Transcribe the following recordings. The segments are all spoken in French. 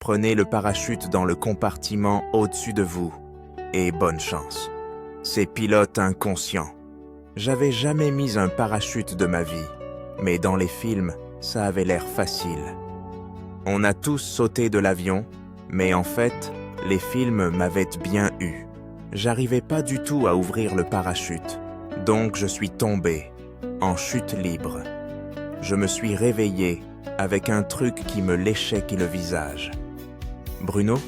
Prenez le parachute dans le compartiment au-dessus de vous et bonne chance. Ces pilotes inconscients. J'avais jamais mis un parachute de ma vie, mais dans les films, ça avait l'air facile. On a tous sauté de l'avion, mais en fait, les films m'avaient bien eu. J'arrivais pas du tout à ouvrir le parachute, donc je suis tombé, en chute libre. Je me suis réveillé avec un truc qui me léchait le visage. Bruno,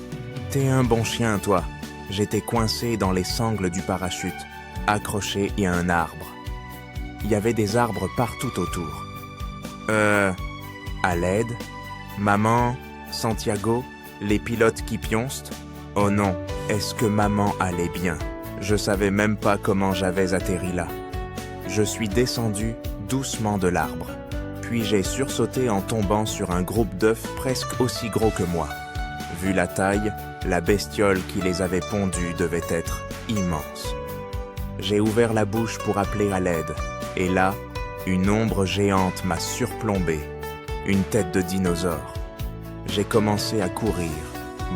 t'es un bon chien, toi. J'étais coincé dans les sangles du parachute, accroché à un arbre. Il y avait des arbres partout autour. À l'aide? Maman? Santiago? Les pilotes qui pioncent? Oh non, est-ce que maman allait bien? Je savais même pas comment j'avais atterri là. Je suis descendu doucement de l'arbre. Puis j'ai sursauté en tombant sur un groupe d'œufs presque aussi gros que moi. Vu la taille, la bestiole qui les avait pondus devait être immense. J'ai ouvert la bouche pour appeler à l'aide, et là, une ombre géante m'a surplombé, une tête de dinosaure. J'ai commencé à courir,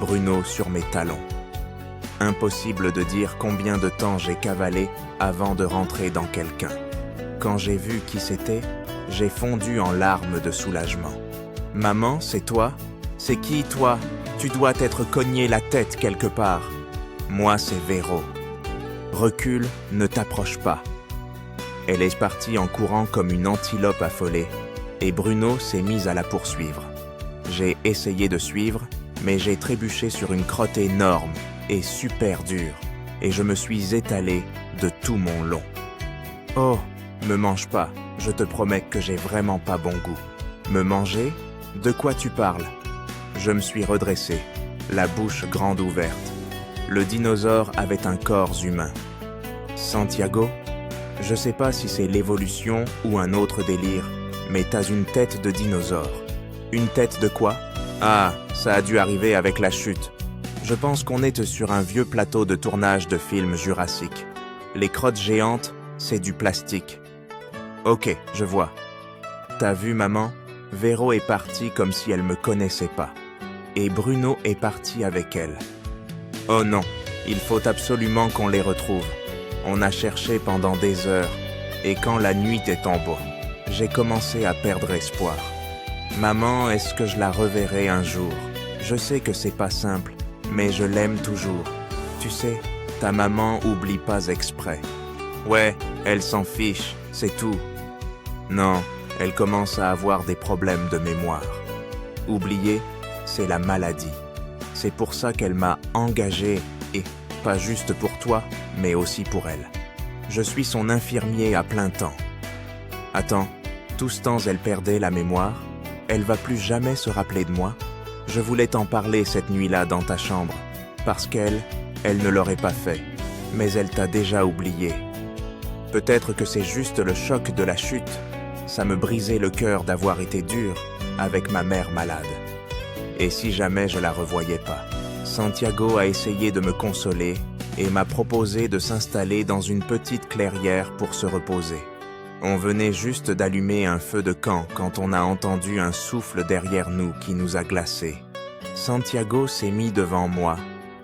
Bruno sur mes talons. Impossible de dire combien de temps j'ai cavalé avant de rentrer dans quelqu'un. Quand j'ai vu qui c'était, j'ai fondu en larmes de soulagement. « Maman, c'est toi? C'est qui, toi? Tu dois t'être cogné la tête quelque part. » Moi, c'est Véro. « Recule, ne t'approche pas. » Elle est partie en courant comme une antilope affolée, et Bruno s'est mis à la poursuivre. J'ai essayé de suivre, mais j'ai trébuché sur une crotte énorme et super dure, et je me suis étalé de tout mon long. « Oh, me mange pas, je te promets que j'ai vraiment pas bon goût. »« Me manger? De quoi tu parles ?» Je me suis redressé, la bouche grande ouverte. Le dinosaure avait un corps humain. « Santiago, je sais pas si c'est l'évolution ou un autre délire, mais t'as une tête de dinosaure. » « Une tête de quoi? Ah, ça a dû arriver avec la chute. Je pense qu'on est sur un vieux plateau de tournage de films jurassiques. Les crottes géantes, c'est du plastique. » Ok, je vois. T'as vu, maman? Véro est partie comme si elle me connaissait pas. Et Bruno est parti avec elle. Oh non, il faut absolument qu'on les retrouve. On a cherché pendant des heures, et quand la nuit est tombée, j'ai commencé à perdre espoir. Maman, est-ce que je la reverrai un jour? Je sais que c'est pas simple, mais je l'aime toujours. Tu sais, ta maman oublie pas exprès. Ouais, elle s'en fiche, c'est tout. Non, elle commence à avoir des problèmes de mémoire. Oublier, c'est la maladie. C'est pour ça qu'elle m'a engagé, et pas juste pour toi, mais aussi pour elle. Je suis son infirmier à plein temps. Attends, tout ce temps elle perdait la mémoire? Elle va plus jamais se rappeler de moi? Je voulais t'en parler cette nuit-là dans ta chambre, parce qu'elle ne l'aurait pas fait, mais elle t'a déjà oublié. Peut-être que c'est juste le choc de la chute. Ça me brisait le cœur d'avoir été dur avec ma mère malade. Et si jamais je la revoyais pas? Santiago a essayé de me consoler et m'a proposé de s'installer dans une petite clairière pour se reposer. On venait juste d'allumer un feu de camp quand on a entendu un souffle derrière nous qui nous a glacés. Santiago s'est mis devant moi,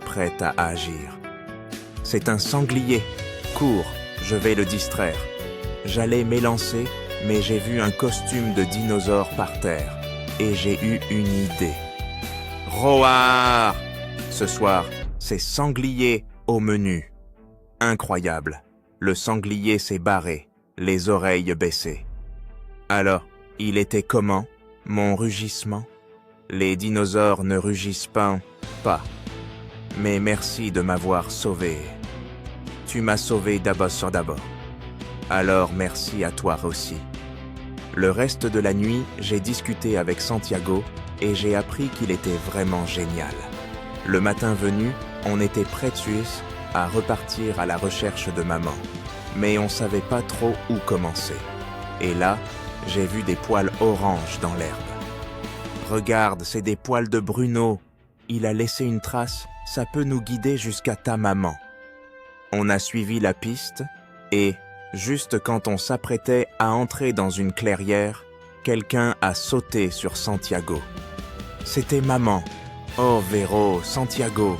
prêt à agir. « C'est un sanglier! Cours, je vais le distraire. » J'allais m'élancer, mais j'ai vu un costume de dinosaure par terre, et j'ai eu une idée. « Roar !» Ce soir, c'est sanglier au menu. Incroyable, le sanglier s'est barré, les oreilles baissées. Alors, il était comment, mon rugissement? Les dinosaures ne rugissent pas. Mais merci de m'avoir sauvé. Tu m'as sauvé d'abord. Alors merci à toi aussi. Le reste de la nuit, j'ai discuté avec Santiago et j'ai appris qu'il était vraiment génial. Le matin venu, on était prêts à repartir à la recherche de maman. Mais on savait pas trop où commencer. Et là, j'ai vu des poils oranges dans l'herbe. Regarde, c'est des poils de Bruno. Il a laissé une trace, ça peut nous guider jusqu'à ta maman. On a suivi la piste et, juste quand on s'apprêtait à entrer dans une clairière, quelqu'un a sauté sur Santiago. C'était maman. Oh Véro, Santiago.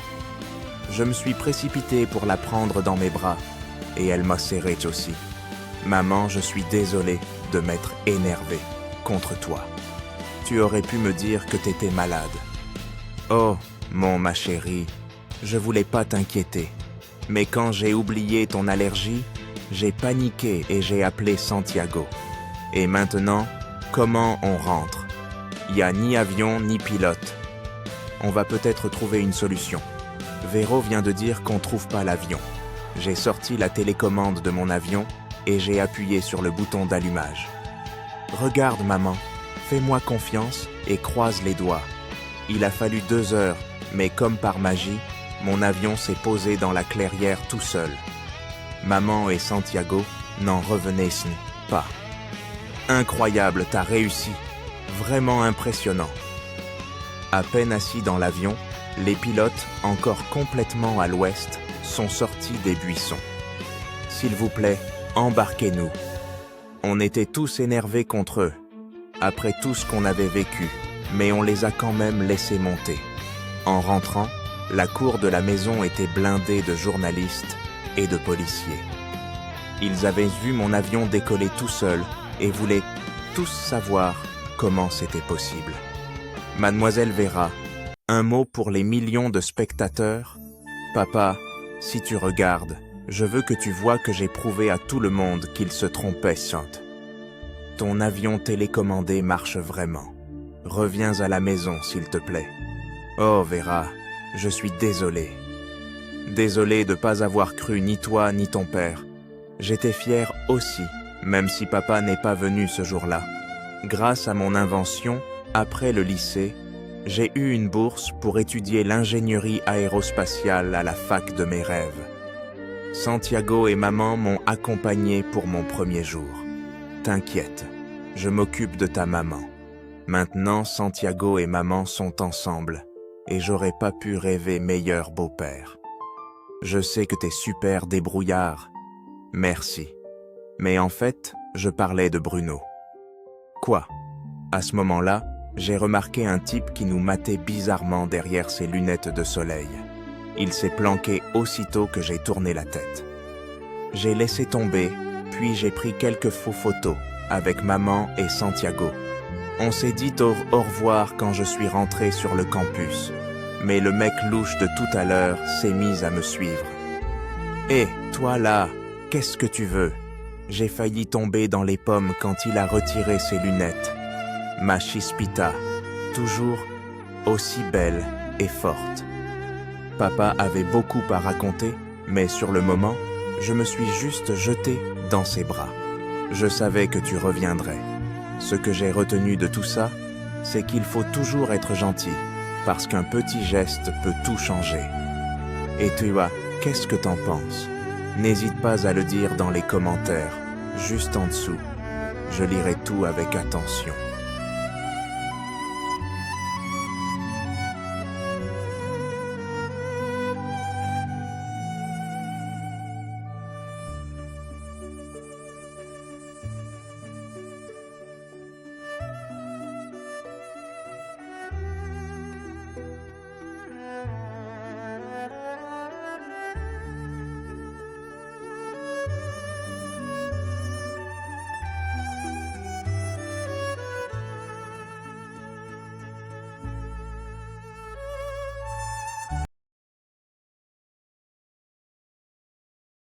Je me suis précipité pour la prendre dans mes bras, et elle m'a serré aussi. Maman, je suis désolé de m'être énervé contre toi. Tu aurais pu me dire que t'étais malade. Oh, ma chérie, je voulais pas t'inquiéter. Mais quand j'ai oublié ton allergie, j'ai paniqué et j'ai appelé Santiago. Et maintenant, comment on rentre? Il n'y a ni avion ni pilote. On va peut-être trouver une solution. Véro vient de dire qu'on trouve pas l'avion. J'ai sorti la télécommande de mon avion et j'ai appuyé sur le bouton d'allumage. Regarde maman, fais-moi confiance et croise les doigts. Il a fallu 2 heures, mais comme par magie, mon avion s'est posé dans la clairière tout seul. Maman et Santiago n'en revenaient pas. Incroyable, t'as réussi. Vraiment impressionnant. À peine assis dans l'avion, les pilotes, encore complètement à l'ouest, sont sortis des buissons. S'il vous plaît, embarquez-nous. On était tous énervés contre eux, après tout ce qu'on avait vécu, mais on les a quand même laissés monter. En rentrant, la cour de la maison était blindée de journalistes et de policiers. Ils avaient vu mon avion décoller tout seul et voulaient tous savoir comment c'était possible. Mademoiselle Vera, un mot pour les millions de spectateurs. Papa, si tu regardes, je veux que tu vois que j'ai prouvé à tout le monde qu'il se trompait, Chante. Ton avion télécommandé marche vraiment. Reviens à la maison, s'il te plaît. Oh, Vera, je suis désolé. Désolé de ne pas avoir cru ni toi ni ton père. J'étais fier aussi, même si papa n'est pas venu ce jour-là. Grâce à mon invention, après le lycée, j'ai eu une bourse pour étudier l'ingénierie aérospatiale à la fac de mes rêves. Santiago et maman m'ont accompagné pour mon premier jour. T'inquiète, je m'occupe de ta maman. Maintenant, Santiago et maman sont ensemble et j'aurais pas pu rêver meilleur beau-père. Je sais que t'es super débrouillard. Merci. Mais en fait, je parlais de Bruno. Quoi? À ce moment-là, j'ai remarqué un type qui nous matait bizarrement derrière ses lunettes de soleil. Il s'est planqué aussitôt que j'ai tourné la tête. J'ai laissé tomber, puis j'ai pris quelques faux photos avec maman et Santiago. On s'est dit au revoir quand je suis rentré sur le campus, mais le mec louche de tout à l'heure s'est mis à me suivre. Hé, toi là, qu'est-ce que tu veux? J'ai failli tomber dans les pommes quand il a retiré ses lunettes. Ma Chispita, toujours aussi belle et forte. Papa avait beaucoup à raconter, mais sur le moment, je me suis juste jeté dans ses bras. Je savais que tu reviendrais. Ce que j'ai retenu de tout ça, c'est qu'il faut toujours être gentil, parce qu'un petit geste peut tout changer. Et toi, qu'est-ce que t'en penses? N'hésite pas à le dire dans les commentaires, juste en dessous. Je lirai tout avec attention.